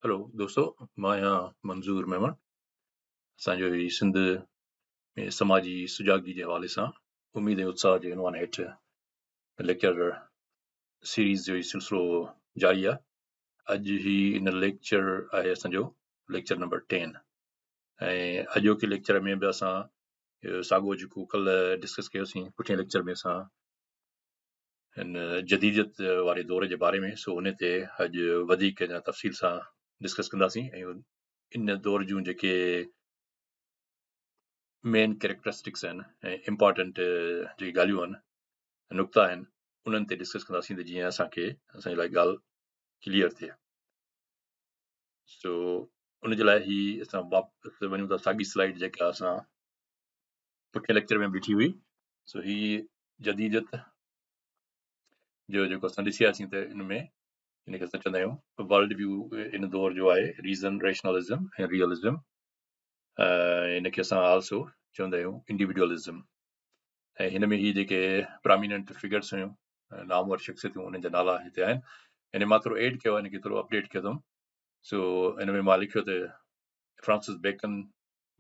Hello दोस्तों, मां आहियां मंज़ूर मेमन। असांजो ही सिंध में समाजी सुजाॻी जे हवाले सां उमेद ऐं उत्साह जे उनवान हेठि लेक्चर सीरीज़ जो ही सिलसिलो जारी आहे। अॼु ही इन लेक्चर आहे असांजो लेक्चर नंबर 10 ऐं अॼोके लेक्चर में बि असां साॻियो जेको कल्ह डिस्कस कयोसीं पुठिएं लेक्चर में असां हिन जदीदियत वारे दौर जे बारे में, सो उन ते अॼु वधीक अञा तफ़सील सां डिस्कस कंदासीं ऐं इन दौर जूं जेके मेन कैरेक्टरिस्टिक्स आहिनि ऐं इम्पॉर्टेंट जेकी ॻाल्हियूं आहिनि नुक़्ता आहिनि उन्हनि ते डिस्कस कंदासीं त जीअं असांखे असांजे लाइ ॻाल्हि क्लियर थिए। सो उनजे लाइ ही असां वापसि वञूं था साॻी स्लाइड जेका असां पुठिएं लेक्चर में बीठी हुई। सो ही जदीदियत जो जेको असां ॾिसी आयासीं त इन में इनखे असां चवंदा आहियूं वर्ल्ड व्यू इन दौर जो आहे रीज़न, रेशनलिज़म ऐं रियलिज़म। इनखे असां आल्सो चवंदा आहियूं इंडिविजुअलिज़म। ऐं हिन में ही जेके प्रोमिनेंट फिगर्स हुयूं, नामवर शख़्सियतूं, उन्हनि जा नाला हिते आहिनि। हिन मां थोरो एड कयो आहे, हिनखे थोरो अपडेट कयो अथमि। सो हिन में मां लिखियो त Francis Bacon,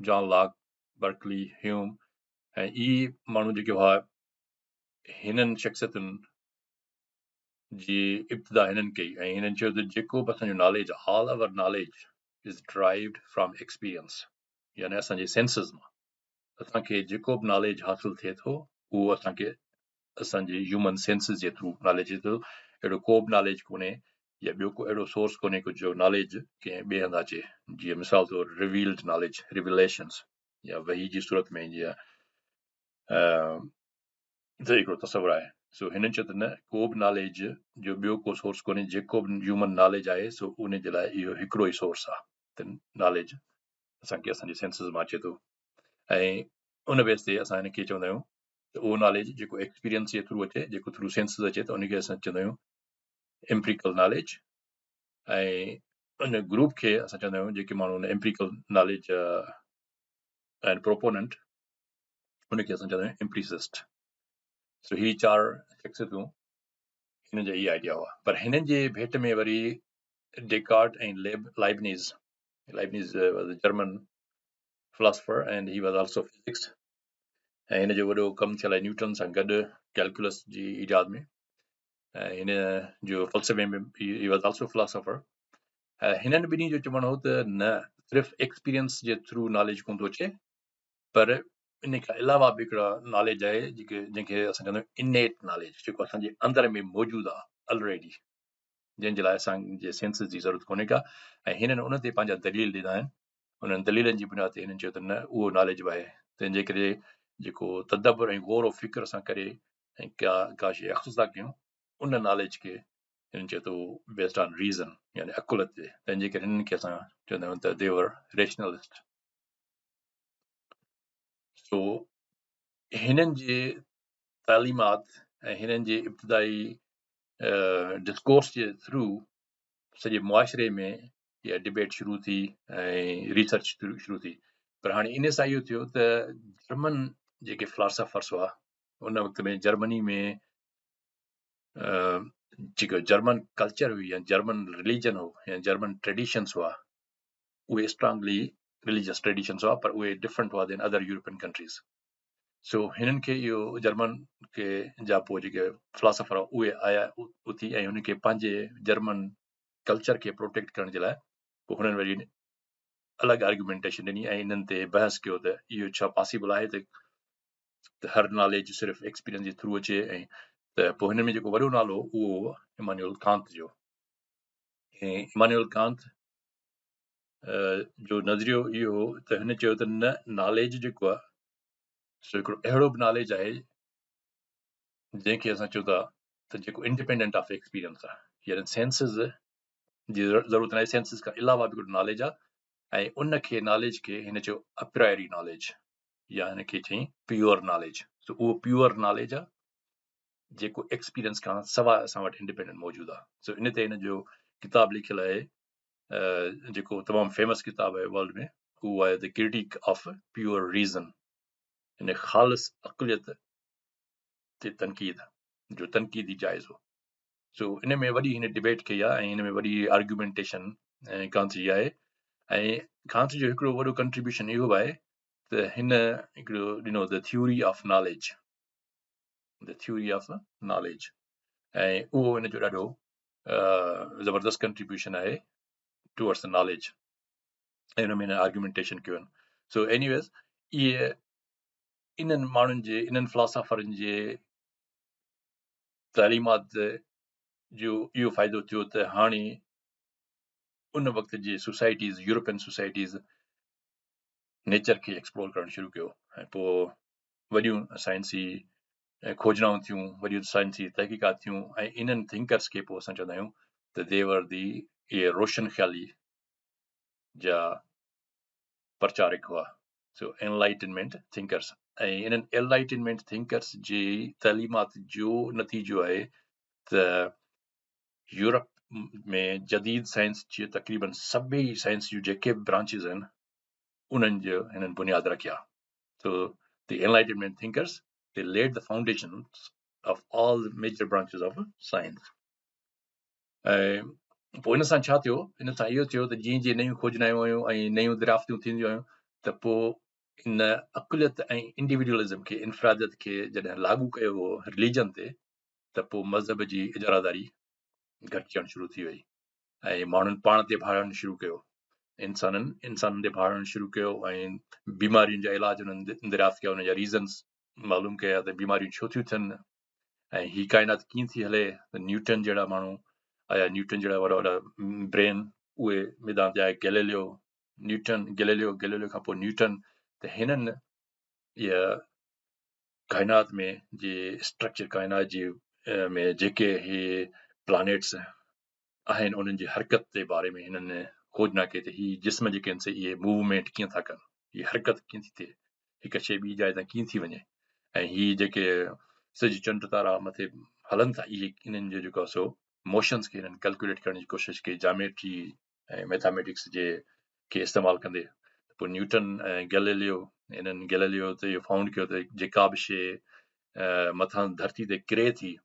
John Locke, Berkeley, Hume ऐं ई माण्हू जेके हुआ हिननि शख़्सियतुनि जी इब्तिदा हिननि कई ऐं हिननि चयो त जेको बि असांजो नॉलेज आहे, all our knowledge is derived from experience, यानी असांजे सेंसिस मां असांखे जेको बि नॉलेज हासिल थिए थो उहो असांखे असांजे ह्यूमन सेंसिस जे थ्रू नॉलेज थो। अहिड़ो को बि नॉलेज कोन्हे या ॿियो को अहिड़ो सोर्स कोन्हे कुझु जो नॉलेज कंहिं ॿिए हंधि अचे। जीअं मिसाल तौरु रिवील्ड नॉलेज, रिविलेशन्स या वही जी सूरत में जीअं त हिकिड़ो तस्वर आहे। सो हिननि चयो त न, को बि नॉलेज जो ॿियो को सोर्स कोन्हे, जेको बि ह्यूमन नॉलेज आहे सो उन जे लाइ इहो हिकिड़ो ई सोर्स आहे। त नॉलेज असांखे असांजे सेंसिस मां अचे थो ऐं उन बेस ते असां हिनखे चवंदा आहियूं त उहो नॉलेज जेको एक्सपीरियंस जे थ्रू अचे, जेको थ्रू सेंसिस अचे, त उनखे असां चवंदा आहियूं एम्पिरिकल नॉलेज। ऐं उन ग्रुप खे असां चवंदा आहियूं जेके माण्हू उन एम्पिरिकल नॉलेज आहिनि प्रोपोनेंट, उनखे असां चवंदा आहियूं एम्पिरिसिस्ट। सो ही चार शख़्सियतूं हिन जा इहे आइडिया हुआ। पर हिननि जे भेट में वरी डेकार्ट ऐं Leibniz German philosopher and he was also physics, ऐं हिन जो वॾो कमु थियल आहे न्यूटन सां गॾु कैलकुलस जी ईजाद में। ऐं हिन जो फ़लसफ़े में ही वाज आल्सो फिलोसफर। हिननि ॿिन्ही जो चवणु हो त न सिर्फ़ु एक्सपीरियंस जे थ्रू नॉलेज कोन थो अचे, पर इन खां अलावा बि हिकिड़ा नॉलेज आहे जंहिंखे असां चवंदा आहियूं इनेट नॉलेज, जेको असांजे अंदर में मौजूदु आहे ऑलरेडी, जंहिंजे लाइ असांजे सेंसिस जी ज़रूरत कोन्हे का। ऐं हिननि उन ते पंहिंजा दलील ॾिना आहिनि। उन्हनि दलीलनि जी बुनियाद ते हिननि चयो त न, उहो नॉलेज बि आहे। तंहिंजे करे जेको तदब्बर ऐं गौर फ़िक्र सां करे ऐं का शइ अख़्ज़ था कयूं, उन नॉलेज खे हिननि चयो त बेस्ड ऑन रीज़न, यानी अकुल ते। तंहिंजे करे हिननि खे असां चवंदा आहियूं त दे वर रेशनलिस्ट। सो हिननि जे तालीमात ऐं हिननि जे इब्तिदाई डिस्कोर्स जे थ्रू सॼे मुआशिरे में इहा डिबेट शुरू थी ऐं रिसर्च शुरू थी। पर हाणे इन सां इहो थियो त जर्मन जेके फिलोसफर्स हुआ उन वक़्त में जर्मनी में जेको जर्मन कल्चर हुई या जर्मन रिलीजन हो या जर्मन ट्रेडिशन्स हुआ, उहे स्ट्रांगली रिलीजियस ट्रेडिशन्स हुआ, पर उहे डिफरेंट हुआ देन अदर यूरोपियन कंट्रीज़। सो हिननि खे इहो जर्मन के जा पोइ जेके फिलोसफर उहे आया उथी ऐं हुनखे पंहिंजे जर्मन कल्चर खे प्रोटेक्ट करण जे लाइ पोइ हुननि वरी अलॻि आर्ग्यूमेंटेशन ॾिनी ऐं इन्हनि ते बहस कयो त इहो छा पॉसिबल आहे त हर नॉलेज सिर्फ़ु एक्सपीरियंस जे थ्रू अचे। ऐं त पोइ हिन में जेको वॾो नालो उहो इमानुएल कांत जो। ऐं इमानुएल कांत जो नज़रियो इहो हो त हिन चयो त न, नॉलेज जेको आहे सो हिकिड़ो अहिड़ो बि नॉलेज आहे जंहिंखे असां चऊं था त जेको इंडिपेंडेंट ऑफ एक्सपीरियंस आहे, यानी सेंसिस जी ज़रूरत न आहे, सेंसिस खां अलावा बि हिकिड़ो नॉलेज आहे। ऐं उनखे नॉलेज खे हिन चयो अप्रायरी नॉलेज, या हिनखे चई प्योर नॉलेज। सो उहो प्योर नॉलेज आहे जेको एक्सपीरियंस खां सवाइ असां वटि इंडिपेंडेंट मौजूदु आहे। सो इन ते हिन जो किताबु लिखियलु आहे, जेको तमामु फेमस किताबु आहे वर्ल्ड में, उहो आहे the critic of pure reason, हिन ख़ालिस अक़लियत ते तनक़ीद जो तनक़ीदी जाइज़ो। सो इन में वॾी हिन डिबेट कई आहे ऐं हिन में वॾी आर्ग्यूमेंटेशन ऐं कांत जी आहे। ऐं कांत जो हिकिड़ो वॾो कंट्रीब्यूशन इहो आहे त हिन हिकिड़ो ॾिनो the theory of knowledge, the theory of knowledge, ऐं उहो हिन जो ॾाढो ज़बरदस्त कंट्रीब्यूशन आहे टुवर्ड्स द नॉलेज, ऐं हुन में हिन आर्ग्यूमेंटेशन कयो आहिनि। सो एनीवेज़ इहे इन्हनि माण्हुनि जे, इन्हनि फिलासफ़रनि जे तालीमात जो इहो फ़ाइदो थियो त हाणे उन वक़्त जे सोसाइटीज़, यूरोपियन सोसाइटीज़ नेचर खे एक्सप्लोर करणु शुरू कयो, ऐं पोइ वॾियूं साइंसी खोजनाऊं थियूं, वॾियूं साइंसी तहक़ीक़ात थियूं, ऐं इन्हनि थिंकर्स खे पोइ असां चवंदा आहियूं त देवर दी इहे रोशन ख़्याली जा प्रचारक हुआ। सो एनलाइटनमेंट थिंकर्स, ऐं इन्हनि एनलाइटनमेंट थिंकर्स जी तालीमात जो नतीजो आहे त यूरोप में जदीद साइंस जे तक़रीबन सभई साइंस जूं जेके बि ब्रांचिस आहिनि उन्हनि जो हिननि बुनियाद रखिया। So the Enlightenment thinkers, they laid the foundations of all the major branches of science. पोइ इन सां छा थियो, इन सां इहो थियो त जीअं जीअं नयूं खोजनायूं आयूं ऐं नयूं दरियाफ़्तूं थींदियूं आहियूं त पोइ इन अकुलियत ऐं इंडिविजुअलिज़म खे, इनफरादियत खे जॾहिं लागू कयो वियो रिलीजन ते, त पोइ मज़हब जी इजारादारी घटिजणु शुरू थी वई ऐं माण्हुनि पाण ते भाड़णु शुरू कयो, इंसाननि ते भाड़णु शुरू कयो, ऐं बीमारियुनि जा इलाज हुननि दरियाफ़्त कया, हुनजा रीज़न्स मालूम कया त बीमारियूं छो थियूं थियनि ऐं ही काइनात कीअं थी हले। त न्यूटन जहिड़ा माण्हू आया, न्यूटन जहिड़ा वॾा वॾा ब्रेन उहे मैदान ते आया, गैलीलियो खां पोइ न्यूटन, त हिननि इहा काइनात में जे स्ट्रक्चर, काइनात जे में जेके हे प्लानेट्स आहिनि उन्हनि जी हरकत जे बारे में हिननि खोजना कई त ही जिस्म जेके आहिनि से इहे मूवमेंट कीअं था कनि, हीअ हरकत कीअं थी थिए, हिकु शइ ॿी जाइ तां कीअं थी वञे, ऐं हीअ जेके सिज चंड तारा मथे हलनि था, इहे इन्हनि जो जेको आहे सो मोशन्स खे हिननि कैलकुलेट करण जी कोशिशि कई, जामेट्री ऐं मैथमेटिक्स जे खे इस्तेमालु कंदे। पोइ न्यूटन ऐं गैलीलियो, हिननि गैलीलियो त इहो फाउंड कयो त जेका बि शइ मथां धरती ते किरे थी,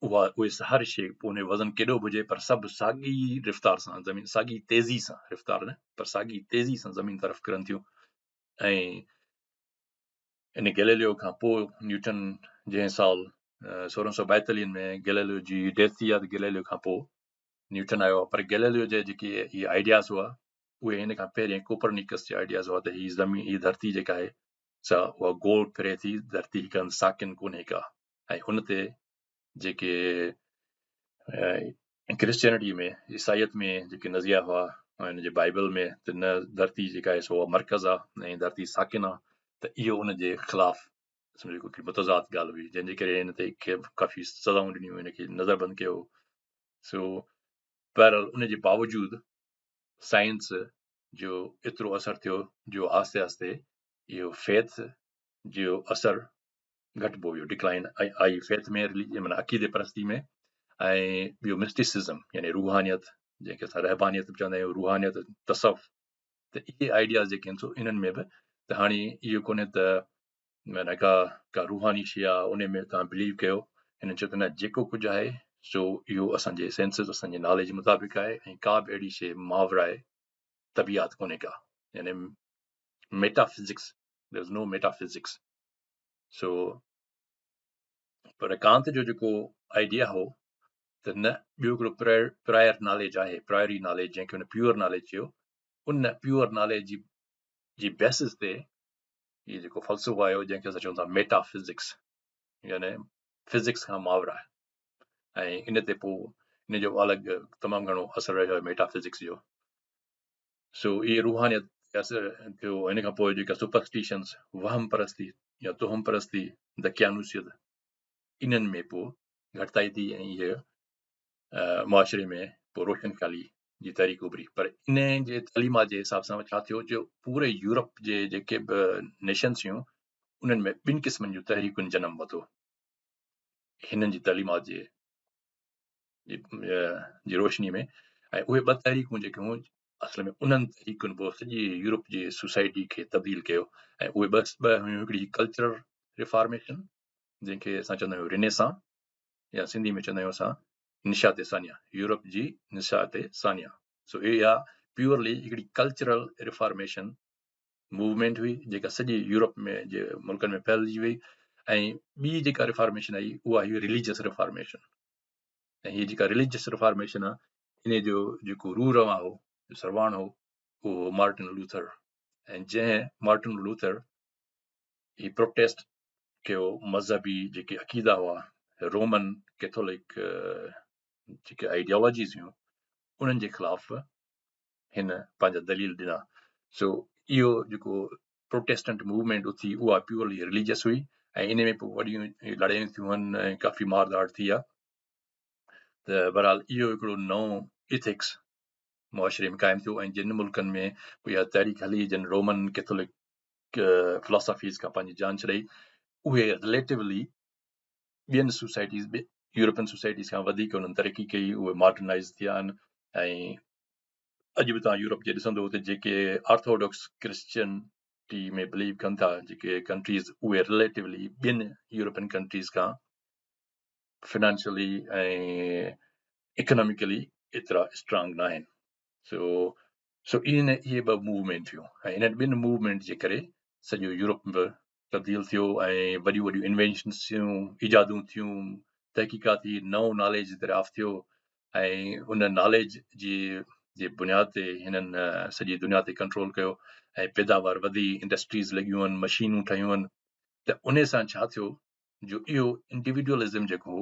उहे हर शइ पोइ उन वज़न केॾो बि हुजे पर सभु साॻी रफ़्तार सां ज़मीन, साॻी तेज़ी सां, रफ़्तार न पर साॻी तेज़ी सां ज़मीन तरफ़ किरनि थियूं। ऐं इन गैलीलियो खां पोइ न्यूटन जंहिं साल 1642 में गैलीलियो जी डेथ थी आहे, त गैलीलियो खां पोइ न्यूटन आयो आहे, पर गैलीलियो जा जेके इहे आइडियाज़ हुआ उहे हिन खां पहिरियों कोपरनिकस जा आइडियाज़ हुआ त हीअ ज़मीन, हीअ धरती जेका आहे सा उहा गोल फिरे थी, धरती हिकु साकिन कोन्हे का, ऐं हुन ते जेके क्रिश्चियनिटी में, ईसाइत में जेके नज़रिया हुआ ऐं हिन जे बाइबल में त न धरती जेका आहे सो मर्कज़ आहे ऐं धरती साकिन आहे, त इहो उन जे ख़िलाफ़ सम्झो हिकिड़ी मुतज़ाद ॻाल्हि हुई, जंहिंजे करे हिन ते काफ़ी सज़ाऊं ॾिनियूं, हिनखे नज़रबंदि कयो। सो बहरहाल उन जे बावजूदि साइंस जो एतिरो असरु थियो जो आस्ते आस्ते इहो फेथ जो असरु घटिबो वियो, डिक्लाइन आई फेथ में, माना अक़ीदे परस्ती में, ऐं ॿियो मिस्टिसिज़म यानी रूहानियत, जंहिंखे असां रहबानियत बि चवंदा आहियूं, रूहानियत, तसफ़, त इहे आइडियाज़ जेके आहिनि सो इन्हनि में बि त हाणे इहो कोन्हे त माना का रूहानी शइ आहे उन में तव्हां बिलीव कयो, हिननि चयो त न, जेको कुझु आहे सो इहो असांजे सेंसिस, असांजे नॉलेज मुताबिक़ आहे, ऐं का बि अहिड़ी शइ मावरा आहे, तबियात कोन्हे का, यानी metaphysics, there is no metaphysics. So पर कांत जो जेको आइडिया हो त न, ॿियो हिकिड़ो प्रायर नॉलेज आहे, प्रायरी नॉलेज, जंहिंखे हुन प्योर नॉलेज चयो, उन प्योर नॉलेज जी बेसिस ते इहो जेको फ़लसफ़ो आयो जंहिंखे असां चऊं था मेटाफिज़िक्स, यानी फिज़िक्स खां मावरा, ऐं इन ते पोइ इन जो अलॻि तमामु घणो असरु रहियो आहे मेटाफिज़िक्स जो। सो इहे रूहानियत असरु थियो। हिन खां पोइ जेका सुपरस्टिशन्स, वहम परस्ती या तुहम परस्ती, दकियानूसियत, इन्हनि में पोइ घटिताई थी ऐं इहे मुआशरे में पोइ रोशन ख़्याली जी तहरीक उभरी। पर इन जे तालीमात जे हिसाब सां छा थियो, जो पूरे यूरोप जे जेके बि नेशन्स हुयूं उन्हनि में ॿिनि क़िस्मनि जूं तहरीकुनि जनम वरितो हिननि जी तालीमात जी रोशनी में। ऐं उहे ॿ तहरीकूं जेके हुयूं असल में उन्हनि तहरीकुनि पोइ सॼी यूरोप जी सोसाइटी खे तब्दील कयो, ऐं उहे ॿ हुयूं, हिकिड़ी कल्चरल रिफॉर्मेशन जंहिंखे असां चवंदा आहियूं रिनेसां, या सिंधी में चवंदा आहियूं असां निशात सानिया यूरोप जी निशात सानिया सो इहा प्योरली हिकिड़ी कल्चरल रिफॉर्मेशन मूवमेंट हुई जेका सॼे यूरोप में जे मुल्कनि में फैलिजी वई ऐं ॿी जेका रिफॉर्मेशन आई उहा हुई रिलीजियस रिफॉर्मेशन ऐं हीअ जेका रिलीजियस रिफॉर्मेशन आहे इन जो जेको रूरवा हो सरवाण हो उहो मार्टिन लूथर ऐं जंहिं मार्टिन लूथर ही प्रोटेस्ट कयो मज़हबी जेके अक़ीदा हुआ रोमन कैथोलिक जेके आइडियोलॉजीज़ हुयूं उन्हनि जे ख़िलाफ़ हिन पंहिंजा दलील ॾिना सो इहो जेको प्रोटेस्टेंट मूवमेंट उथी उहा प्योरली रिलीजियस हुई ऐं इन में पोइ वॾियूं लड़ायूं थियूं आहिनि ऐं काफ़ी मारधाड़ थी आहे त बहरहाल इहो हिकिड़ो नओं इथिक्स मुआशरे में क़ाइमु थियो ऐं जिन मुल्कनि में इहा तहरीक हली जिन रोमन कैथोलिक फिलॉसफीज़ खां पंहिंजी जान छॾाई उहे रिलेटिवली ॿियनि सोसाइटीज़ यूरोपियन सोसाइटीज़ खां वधीक उन्हनि तरक़ी कई उहे मॉडर्नाइज़ थिया आहिनि ऐं अॼु बि तव्हां यूरोप जे ॾिसंदो त जेके ऑर्थोडॉक्स क्रिश्चियनिटी में बिलीव कनि था जेके कंट्रीज़ उहे रिलेटिवली ॿियनि यूरोपियन कंट्रीज़ खां फिनेंशियली ऐं इकोनॉमिकली एतिरा स्ट्रांग न आहिनि सो इहे ॿ मूवमेंट थियूं ऐं इन्हनि ॿिनि मूवमेंट जे करे सॼो यूरोप बि तब्दील थियो ऐं वॾियूं वॾियूं इन्वेंशन्स थियूं ईजादूं थियूं तहक़ीक़ाती नओं नॉलेज दरियाफ़्त थियो ऐं उन नॉलेज जे बुनियाद ते हिननि सॼी दुनिया ते कंट्रोल कयो ऐं पैदावार वधी इंडस्ट्रीज़ लॻियूं आहिनि मशीनूं ठहियूं आहिनि त उन सां छा थियो जो इहो इंडिविजुअलिज़म जेको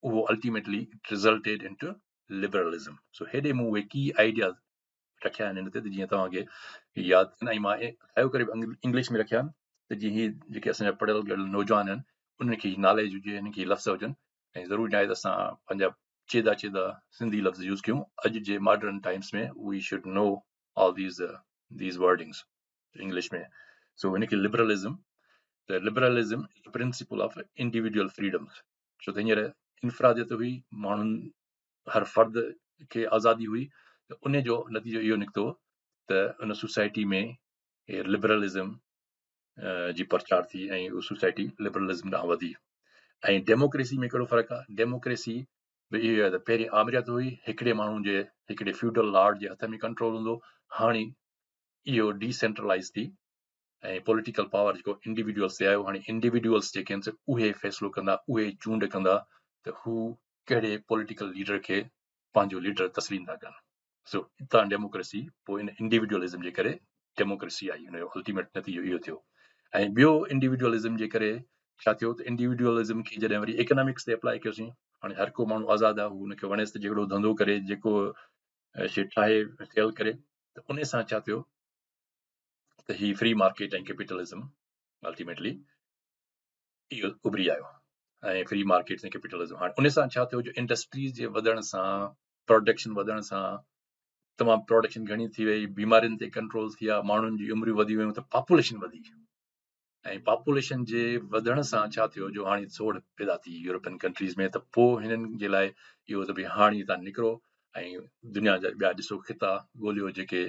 उहो अल्टीमेटली रिज़ल्टेड इन टू लिबरलिज़म सो हेॾे मूं उहे की आइडियाज़ रखिया आहिनि हिन ते जीअं तव्हांखे यादि कनि ऐं मां ठाहियो करे इंग्लिश में रखिया आहिनि त जीअं हीअ जेके असांजा पढ़ियल ॻढ़ियल नौजवान आहिनि उन्हनि खे नॉलेज हुजे हिन खे लफ़्ज़ हुजनि ऐं ज़रूरी न आहे त असां पंहिंजा चेदा सिंधी लफ़्ज़ यूज़ कयूं अॼु जे मॉडर्न टाइम्स में we should know all these wordings English में सो हिन खे लिबरलिज़म त liberalism principle of individual freedoms छो त हींअर इन्फरादियत हुई माण्हुनि हर फ़र्द खे आज़ादी हुई त उन जो नतीजो इहो निकितो त उन सोसाइटी में लिबरलिज़म जी प्रचार थी ऐं उहा सोसाइटी लिबरलिज़म ॾांहुं वधी ऐं डेमोक्रेसी में कहिड़ो फ़र्क़ु आहे डेमोक्रेसी बि इहो आहे त पहिरीं आमरियत हुई हिकिड़े माण्हू जे हिकिड़े फ्यूडल लॉर्ड जे हथ में कंट्रोल हूंदो हाणे इहो डिसेंट्रलाइज़ थी ऐं पॉलिटिकल पावर जेको इंडिविजुअल्स ते आयो हाणे इंडिविजुअल्स जेके आहिनि उहे फ़ैसिलो कंदा उहे चूंड कंदा त हू कहिड़े पॉलिटिकल लीडर खे पंहिंजो लीडर तस्लीम था कनि सो हितां डेमोक्रेसी पोइ इन इंडिविजुअलिज़म जे करे डेमोक्रेसी आई हुन जो अल्टीमेट नतीजो इहो थियो ऐं ॿियो इंडिविजुअलिज़म जे करे छा थियो त इंडिविजुअलिज़म खे जॾहिं वरी इकोनॉमिक्स ते अप्लाई कयोसीं हाणे हर को माण्हू आज़ादु आहे हू हुनखे वणेसि त जेको धंधो करे जेको शइ ठाहे सेल करे त उन सां छा थियो त ही फ्री मार्केट ऐं कैपिटलिज़म अल्टीमेटली इहो उभरी आयो ऐं फ्री मार्केट ऐं कैपिटलिज़म हाणे उन सां छा थियो जो इंडस्ट्रीज़ जे वधण सां प्रोडक्शन वधण सां तमामु प्रोडक्शन घणी थी वई बीमारियुनि ते कंट्रोल थी विया माण्हुनि जी उमिरियूं वधी वियूं त पॉपुलेशन वधी ऐं पॉपुलेशन जे वधण सां छा थियो जो हाणे सोड़ पैदा थी यूरोपियन कंट्रीज़ में त पोइ हिननि जे लाइ इहो त भई हाणे तव्हां निकिरो ऐं दुनिया जा ॿिया ॾिसो ख़िता ॻोल्हियो जेके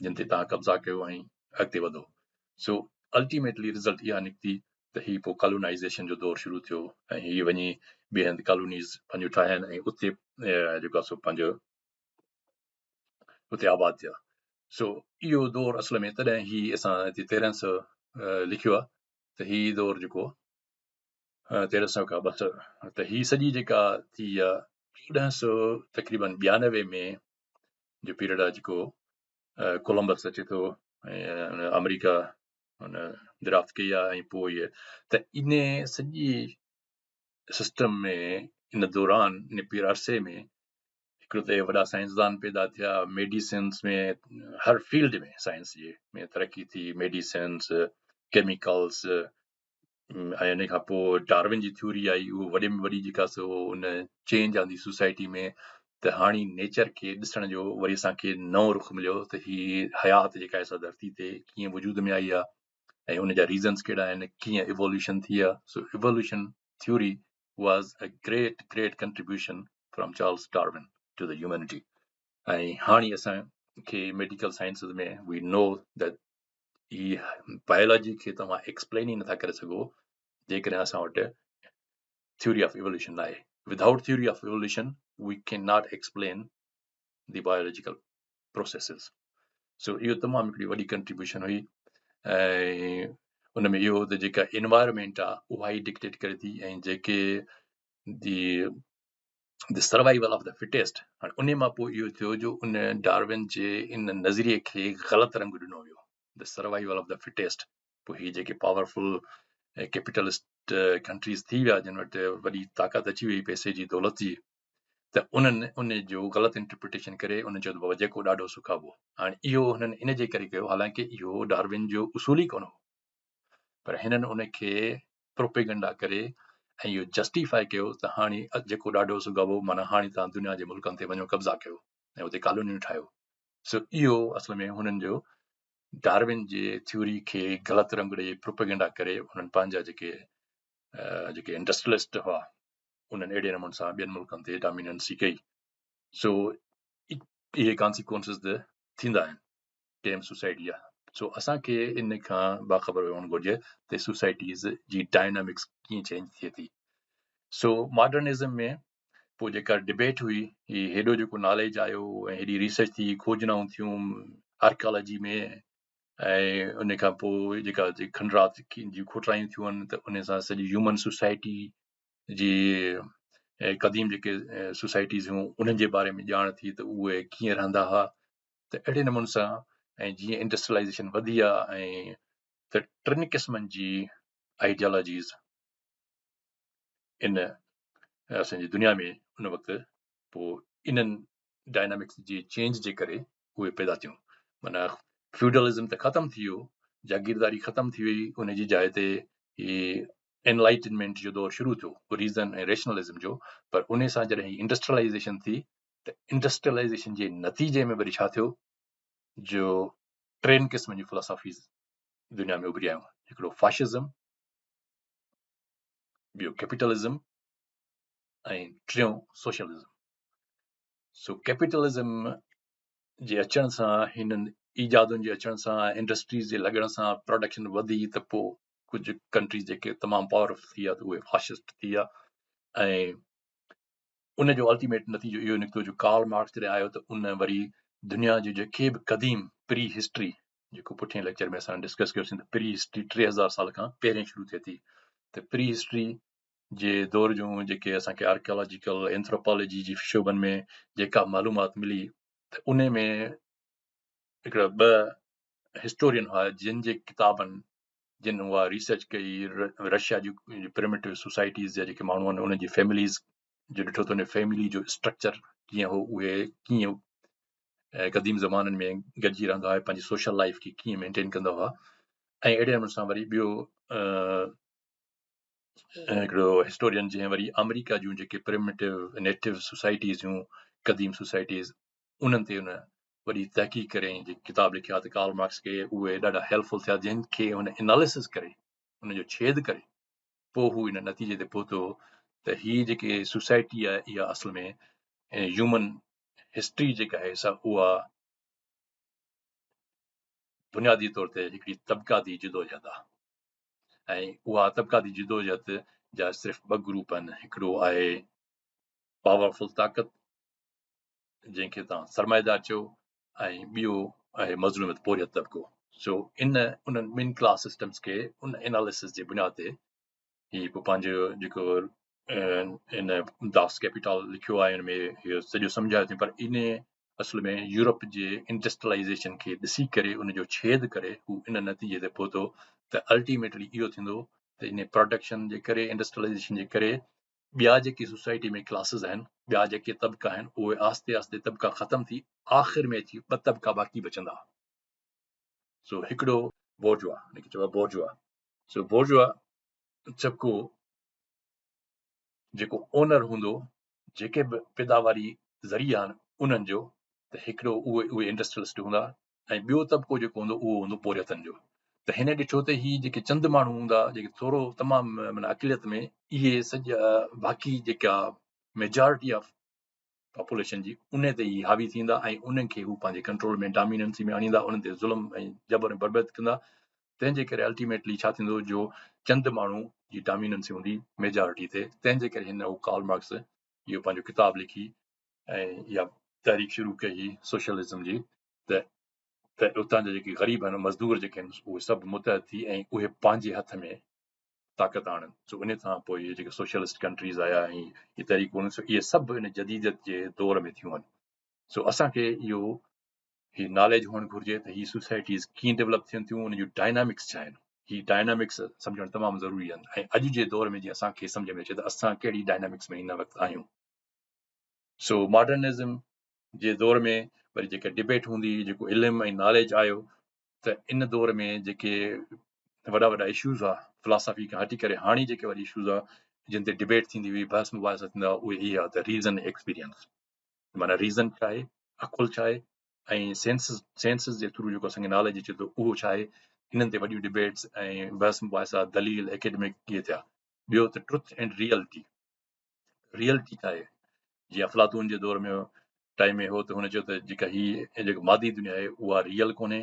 जिन ते तव्हां कब्ज़ा कयो ऐं अॻिते वधो सो अल्टीमेटली रिज़ल्ट इहा निकिती त हीअ पोइ कॉलोनाइज़ेशन जो दौरु शुरू थियो ऐं हीअ वञी ॿिए हंधि कॉलोनीज़ पंहिंजो ठाहिया आहिनि ऐं उते जेको आहे सो पंहिंजो उते आबाद थिया सो इहो दौरु असल में तॾहिं ही असां हिते 1300 लिखियो आहे त हीअ दौरु जेको 1300 खां 200 त हीअ सॼी जेका थी आहे 1400 तक़रीबन 92 में जो पीरियड आहे जेको कोलंबस अचे थो ऐं अमेरिका हुन दरियाफ़्त कई आहे ऐं पोइ इहे त इन सॼी सिस्टम में इन दौरान इन पीर अरसे में हिकिड़ो त वॾा साइंसदान पैदा थिया मेडिसिन्स में हर फील्ड में साइंस जे में तरक़ी थी मेडिसिन्स केमिकल्स ऐं इन खां पोइ डार्विन जी थ्योरी आई उहो वॾे में वॾी जेका सो उन चेंज आंदी सोसाइटी में त हाणे नेचर खे ॾिसण जो वरी असांखे नओं रुख मिलियो त हीअ हयात जेका आहे सा धरती ते कीअं वजूद में आई आहे ऐं उन जा रीज़न्स कहिड़ा आहिनि कीअं इवोल्यूशन थी आहे so evolution theory was a great great contribution from Charles Darwin to the humanity ऐं हाणे असांखे मेडिकल साइंसिस में we know that he biology खे तव्हां एक्सप्लेन ई नथा करे सघो जेकॾहिं असां वटि थ्योरी ऑफ इवोल्यूशन आहे Without theory of evolution, we cannot explain the biological processes. So इहो तमामु हिकिड़ी वॾी कंट्रीब्यूशन हुई ऐं उन में इहो त जेका एनवायरमेंट आहे उहा ई डिक्टेट करे थी ऐं जेके the survival of the fittest हाणे उन मां पोइ इहो थियो जो उन डार्विन जे इन नज़रिए खे ग़लति रंग ॾिनो वियो the survival of the fittest पोइ हीअ जेके पावरफुल कैपिटलिस्ट कंट्रीज़ थी विया जिन वटि वॾी ताक़त अची वई पैसे जी दौलत जी त उन्हनि उन जो ग़लति इंटरप्रिटेशन करे उन चयो त बाबा जेको ॾाढो सुखाबो हाणे इहो हुननि इन जे करे कयो हालांकि इहो डार्विन जो उसूल ई कोन हो पर हिननि उनखे प्रोपेगेंडा करे ऐं इहो जस्टिफाई कयो त हाणे जेको ॾाढो सुखाबो माना हाणे तव्हां दुनिया जे मुल्कनि ते वञो कब्ज़ा कयो ऐं उते कॉलोनियूं ठाहियो सो इहो असल में हुननि जो डार्विन जे थ्योरी खे ग़लति रंग ॾेई प्रोपेगेंडा करे हुननि पंहिंजा जेके इंडस्ट्रियलिस्ट हुआ उन्हनि अहिड़े नमूने सां ॿियनि मुल्कनि ते डोमिनेंसी कई सो इहे कॉन्सिक्वेंसिस त थींदा आहिनि टेम सोसाइटी आहे सो असांखे इन खां बाख़बर हुअणु घुरिजे त सोसाइटीज़ जी डायनामिक्स कीअं चेंज थिए थी सो मॉडर्निज़म में पोइ जेका डिबेट हुई ही हेॾो जेको नॉलेज आयो ऐं हेॾी रिसर्च थी खोजनाऊं थियूं आर्कियोलॉजी में ऐं उन खां पोइ जेका खंडरात जी खोटरायूं थियूं आहिनि त उन सां सॼी ह्यूमन सोसाइटी जी क़दीम जेके सोसाइटीज़ हुयूं उन्हनि जे बारे में ॼाण थी त उहे कीअं रहंदा हुआ त अहिड़े नमूने सां ऐं जीअं इंडस्ट्रियलाइज़ेशन वधी आहे ऐं त टिनि क़िस्मनि जी आइडियोलॉजीज़ इन असांजी दुनिया में उन वक़्तु पोइ इन्हनि डायनामिक्स जी चेंज जे करे उहे पैदा थियूं माना फ्यूडलिज़म त ख़तमु थी वियो जागीरदारी ख़तमु थी वई उन जी जाइ ते एनलाइटनमेंट जो दौरु शुरू थियो रीज़न ऐं रेशनलिज़म जो पर उन सां जॾहिं इंडस्ट्रियलाइज़ेशन थी त इंडस्ट्रियलाइज़ेशन जे नतीजे में वरी छा थियो जो टिनि क़िस्मनि जी फिलोसॉफीज़ दुनिया में उभरी आयूं हिकिड़ो फाशिज़म ॿियो कैपिटलिज़म ऐं टियों सोशलिज़म सो कैपिटलिज़म जे अचण सां हिननि ईजादुनि जे अचण सां इंडस्ट्रीज़ जे लॻण सां प्रोडक्शन वधी त पोइ कुझु कंट्रीज़ जेके तमामु पावरफुल थी विया त उहे फाशिस्ट थी विया ऐं उन जो अल्टीमेट नतीजो इहो निकितो जो कार्ल मार्क्स जॾहिं आयो त उन वरी दुनिया जो जेके बि क़दीम प्री हिस्ट्री जेको पुठिएं लेक्चर में असां डिस्कस कयोसीं त प्री हिस्ट्री 3000 साल खां पहिरियों शुरू थिए थी त प्री हिस्ट्री जे दौर जूं जेके असांखे आर्कियोलॉजिकल एंथ्रोपोलॉजी जी शोबनि में जेका मालूमात मिली त उन में हिकिड़ा ॿ हिस्टोरियन हुआ जिन जे किताबनि जिन उहा रिसर्च कई रशिया जी प्रिमिटिव सोसाइटीज़ जा जेके माण्हू आहिनि उनजी फैमिलीज़ जो ॾिठो त उन फैमिली जो स्ट्रक्चर कीअं हो उहे कीअं क़दीम ज़माननि में गॾिजी रहंदा हुआ पंहिंजी सोशल लाइफ खे कीअं मेंटेन कंदा हुआ ऐं अहिड़े नमूने सां वरी ॿियो हिकिड़ो हिस्टोरियन जंहिं वरी अमेरिका जूं जेके प्रिमिटिव नेटिव सोसाइटीज़ हुयूं क़दीम सोसाइटीज़ उन्हनि ते उन वॾी तहक़ीक़ करे जेकी किताब लिखिया त कार्ल मार्क्स खे उहे ॾाढा हेल्पफुल थिया जंहिंखे हुन एनालिसिस करे उनजो छेद करे पोइ हू इन नतीजे ते पहुतो त हीअ जेके सोसाइटी आहे इहा असल में ह्यूमन हिस्ट्री जेका आहे सा उहा बुनियादी तौर ते हिकिड़ी तबक़ाती जिदोजहद आहे ऐं उहा तबक़ाती जिदोजहद जा सिर्फ़ु ॿ ग्रुप आहिनि हिकिड़ो आहे पावरफुल ताक़त जंहिंखे तव्हां सरमाएदार चयो ऐं ॿियो आहे मज़लूमियत पोरियत तबिको सो उन्हनि ॿिनि क्लास सिस्टम्स खे उन एनालिसिस जे बुनियाद ते हीअ पोइ पंहिंजो जेको इन दास कैपिटल लिखियो आहे हिन में इहो सॼो सम्झायो अथई पर इन असल में यूरोप जे इंडस्ट्रियलाइज़ेशन खे ॾिसी करे उनजो छेद करे हू इन नतीजे ते पहुतो त अल्टीमेटली इहो थींदो त इन प्रोडक्शन जे करे इंडस्ट्रियलाइज़ेशन जे करे ॿिया जेकी सोसाइटी में क्लासिस आहिनि ॿिया जेके तबिका आहिनि उहे आस्ते आस्ते तबिका ख़तमु थी आख़िर में अची ॿ तबिका बाक़ी बचंदा सो हिकिड़ो बोर्जुआ हिनखे चइबो आहे बोर्जुआ सो बोर्जुआ तबिको जेको ओनर हूंदो जेके बि पैदावारी ज़रिया आहिनि उन्हनि जो त हिकिड़ो उहे इंडस्ट्रियलिस्ट हूंदा ऐं ॿियो तबिको जेको हूंदो उहो हूंदो पोरियतनि जो त हिन ॾिठो त हीअ जेके चंद माण्हू हूंदा जेके थोरो तमामु माना अक़लियत में इहे सॼा बाक़ी जेका मेजॉरिटी ऑफ पॉपुलेशन जी उन ते ई हावी थींदा ऐं उन्हनि खे हू पंहिंजे कंट्रोल में डोमिनेंसी में आणींदा उन्हनि ते ज़ुल्म ऐं जबर ऐं बरबद कंदा तंहिंजे करे अल्टीमेटली छा थींदो जो चंद माण्हू जी डोमिनेंसी हूंदी मेजॉरिटी ते तंहिंजे करे हिन कार्ल मार्क्स इहो पंहिंजो किताबु लिखी ऐं इहा तहरीक शुरू कई सोशलिज़म जी त उतां जा जेके ग़रीब आहिनि मज़दूर जेके आहिनि उहे सभु मुतहद थी ऐं उहे पंहिंजे हथ में ताक़त आणनि। सो उन खां पोइ इहे जेके सोशलिस्ट कंट्रीज़ आया ऐं इहे तहरीकूं इहे सभु इन जदीदियत जे दौर में थियूं आहिनि। सो असांखे इहो ही नॉलेज हुअणु घुरिजे त ही सोसाइटीज़ कीअं डेवलप थियनि थियूं, उन जूं डायनामिक्स छा आहिनि। ही डायनामिक्स सम्झणु तमामु ज़रूरी आहिनि ऐं अॼु जे दौर में जीअं असांखे सम्झ में अचे त असां कहिड़ी डायनामिक्स में हिन वक़्तु आहियूं। सो मॉडर्निज़म जे दौर में वरी जेका डिबेट हूंदी, जेको इल्मु ऐं नॉलेज आयो, त इन दौर में जेके वॾा वॾा इशूज़ हुआ फिलासफ़ी खां हटी करे हाणे जेके वरी इशूज़ आहे जिन ते डिबेट थींदी हुई, बहस मुबाहिसा थींदा हुआ, उहे इहे आहे त रीज़न एक्सपीरियंस, माना रीज़न छा आहे, अकुलु छा आहे ऐं सेंसिस जे थ्रू जेको असांखे नॉलेज अचे थो उहो छा आहे। हिननि ते वॾियूं डिबेट्स ऐं बहस मुबाहिसा दलील एकेडमिक इहे थिया। ॿियो त ट्रुथ एंड रियलिटी छा आहे। जीअं अफलातून जे दौर में टाइम में हो त हुन चयो त जेका हीअ जेको मादी दुनिया आहे उहा रियल कोन्हे,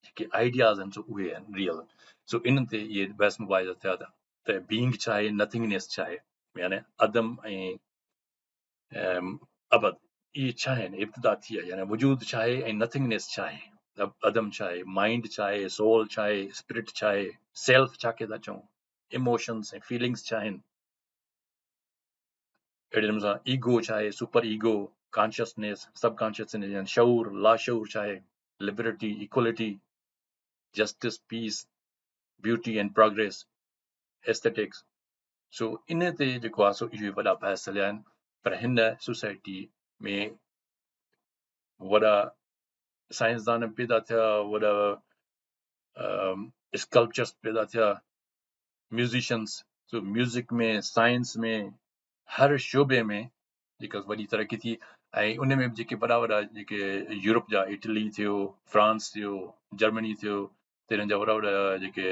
जेके आइडियाज़ आहिनि सो उहे आहिनि रियल। सो इन्हनि ते इहे बहस मुबाहिसा थिया त बीइंग छा आहे, नथिंगनेस छा आहे, यानी अदम ऐं अबद इहे छा आहिनि, इब्तिदा थी आहे, यानी वजूद छा आहे ऐं नथिंगनेस छा आहे, अदम छा आहे, माइंड छा आहे, सोल छा आहे, स्पिरिट छा आहे, सेल्फ छा खे था चऊं, इमोशन्स ऐं फीलिंग्स छा आहिनि। अहिड़े नमूने सां ईगो छा आहे, super ego, consciousness, sub consciousness, शऊर, लाशऊर छा आहे, liberty, equality, justice, peace, beauty and progress, aesthetics. So इन ते जेको आहे सो इहे वॾा बहस हलिया आहिनि। पर हिन सोसाइटी में वॾा साइंसदान पैदा थिया, वॾा स्कल्पचर्स पैदा थिया, म्यूज़िशियंस। सो म्यूज़िक में, साइंस में, हर शोबे में जेका वॾी तरक़ी थी। ऐं उन में बि जेके वॾा वॾा जेके यूरोप जा, इटली थियो, फ्रांस थियो, जर्मनी थियो, त हिननि जा वॾा वॾा जेके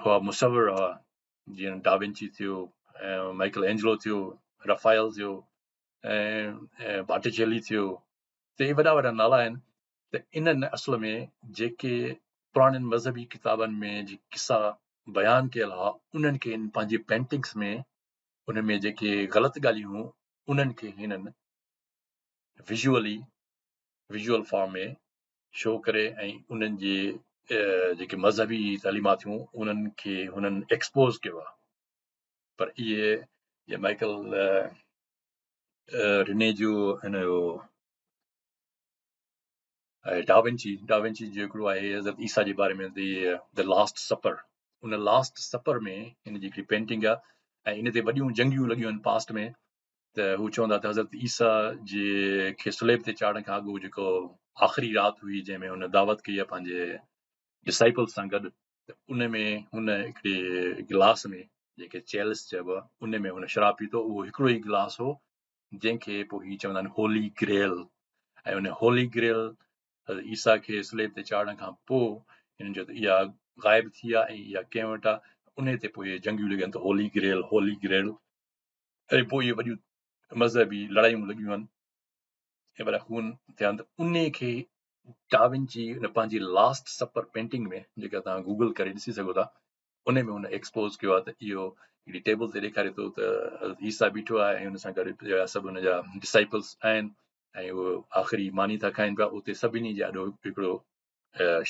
हुआ मुसवर हुआ, जीअं डाविंची थियो, माइकल एंजलो थियो, रफ़ायल थियो ऐं बाटिचेली थियो, त इहे वॾा वॾा नाला आहिनि। त इन्हनि असल में जेके पुराणनि मज़हबी किताबनि में जेके किसा बयानु कयल हुआ उन्हनि खे पंहिंजी पेंटिंग्स में उन में जेके ग़लति ॻाल्हियूं हुयूं उन्हनि खे हिननि विजुअल फॉर्म में शो करे ऐं उन्हनि जे जेके मज़हबी तालीमात हुयूं उन्हनि खे हुननि एक्सपोज़ कयो आहे। पर इहे माइकल रिने जो हिन जो डाविंची जो हिकिड़ो आहे हज़रत ईसा जे बारे में द लास्ट सपर, उन लास्ट सपर में हिन जी हिकिड़ी पेंटिंग आहे ऐं इन ते वॾियूं जंगियूं लॻियूं आहिनि पास्ट में। त हू चवंदा त हज़रत ईसा जे खे स्लेब ते चाढ़ण खां अॻु जेको आख़िरी राति हुई जंहिंमें हुन दावत कई आहे पंहिंजे डिसाइपल्स सां गॾु, त उन में हुन हिकिड़े गिलास में जेके चेलिस चइबो आहे उन में हुन शराब पीतो। उहो हिकिड़ो ई गिलास हो जंहिंखे पोइ हीअ चवंदा आहिनि होली ग्रेल। ऐं उन होली ग्रेल ईसा खे स्लेब ते चाढ़ण खां पोइ हिननि जो त इहा ग़ाइबु थी आहे ऐं इहा कंहिं वटि आहे। उन ते पोइ इहे जंगियूं लॻियूं आहिनि त होली ग्रेल ऐं पोइ इहे वॾियूं मज़हबी लड़ायूं लॻियूं आहिनि ऐं वॾा खून थिया आहिनि। त उन खे डाविंची उन पंहिंजी लास्ट सपर पेंटिंग में जेका तव्हां गूगल करे ॾिसी सघो था उन में हुन एक्सपोज़ कयो आहे। त इहो हिकिड़ी टेबल ते ॾेखारे थो त ईसा बीठो आहे ऐं हुन सां गॾु सभु हुन जा डिसाइपल्स आहिनि ऐं उहो आख़िरी मानी था खाइनि पिया। उते सभिनी जे ॾाढो हिकिड़ो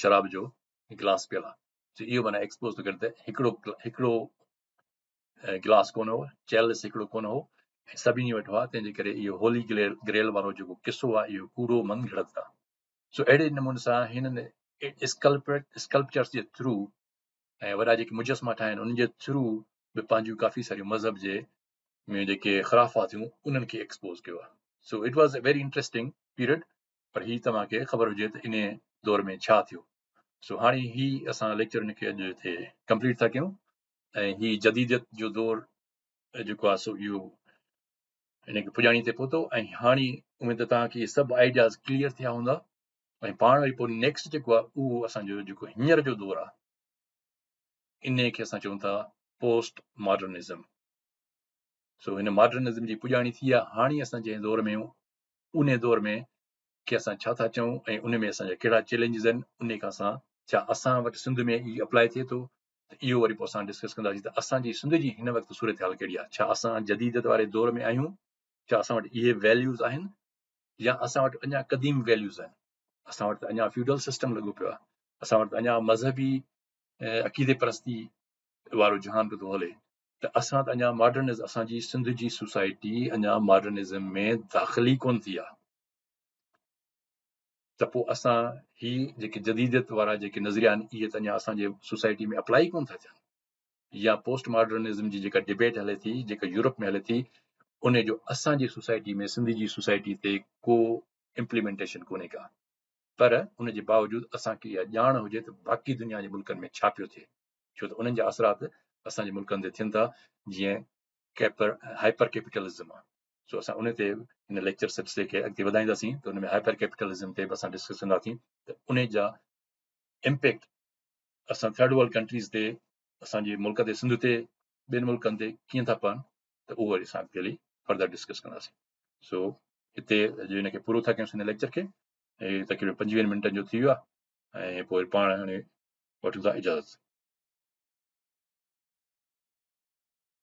शराब जो गिलास पियल आहे। त इहो माना एक्सपोज़ थो करे त हिकिड़ो गिलास कोन हो, चेलिस हिकिड़ो कोन हो ऐं सभिनी वटि हुआ। तंहिंजे करे इहो होली ग्रेल वारो जेको किसो आहे इहो कूड़ो मन घड़त आहे। सो अहिड़े नमूने सां हिननि स्कल्पचर्स जे थ्रू ऐं वॾा जेके मुजस्मा ठाहिया आहिनि उन्हनि जे थ्रू बि पंहिंजूं काफ़ी सारियूं मज़हब जे में जेके ख़राफ़ात हुयूं उन्हनि खे एक्सपोज़ कयो आहे। So it was a very interesting period. पर हीअ तव्हांखे ख़बर हुजे त इन दौर में छा थियो। सो हाणे ही असां लेक्चर हिनखे अॼु हिते कंप्लीट था कयूं ऐं ही जदीदियत जो दौर जेको आहे सो इहो हिनखे पुॼाणी ते पहुतो। ऐं हाणे उमेद तव्हांखे इहे सभु आइडियाज़ क्लियर थिया हूंदा ऐं पाण वरी पोइ नेक्स्ट जेको आहे उहो असांजो जेको हींअर जो दौरु आहे इन खे असां चऊं था पोस्ट मॉडर्निज़म। सो हिन मॉडर्निज़म जी पुॼाणी थी आहे। हाणे असां जंहिं दौर में आहियूं उन दौर में की असां छा था चऊं ऐं उन में असांजा कहिड़ा चैलेंजिस आहिनि, उन खां छा असां वटि सिंध में इहो अप्लाई थिए थो। त इहो वरी पोइ असां डिस्कस कंदासीं त असांजी सिंध जी हिन वक़्तु सूरत हाल कहिड़ी आहे। छा असां जदीदत वारे दौर में आहियूं छा असां वटि इहे वैल्यूज़ आहिनि या असां वटि अञा क़दीम वैल्यूज़ आहिनि? असां वटि अञा फ्यूडल सिस्टम लॻो पियो आहे, असां वटि अञा मज़हबी अक़ीदे परस्ती वारो जहान पियो थो हले, त असां त अञा मॉडर्निज़म, असांजी सिंध जी सोसाइटी अञा मॉडर्निज़म में दाख़िली कोन थी आहे। त पोइ असां ही जेके जदीदियत वारा जेके नज़रिया आहिनि इहे त अञा असांजे सोसाइटी में अप्लाई कोन था थियनि, या पोस्ट मॉडर्निज़म जी जेका डिबेट हले थी, जेका यूरोप में हले थी, उन जो असांजी सोसाइटी में, सिंध जी सोसाइटी ते को इम्प्लीमेंटेशन कोन्हे का। पर उन जे बावजूदि असांखे इहा ॼाण हुजे त बाक़ी दुनिया जे मुल्कनि में छा पियो थिए, छो त उन्हनि जा असरात असांजे मुल्कनि ते थियनि था, जीअं हाइपर कैपिटलिज़म आहे। सो असां उन ते हिन लेक्चर सिलसिले खे अॻिते वधाईंदासीं, त उन में हाइपर कैपिटलिज़म ते बि असां डिस्कस कंदासीं त उन जा इम्पैक्ट असां थर्ड वर्ल्ड कंट्रीज़ ते, असांजे मुल्क ते, सिंध ते, ॿियनि मुल्कनि ते कीअं था पवनि, त उहो वरी असां अॻिते हली फर्दर डिस्कस कंदासीं। सो हिते अॼु हिनखे पूरो था कयूंसीं हिन लेक्चर खे। तक़रीबन 25 मिंटनि जो थी वियो आहे, ऐं पोइ पाण हाणे वठूं था इजाज़त।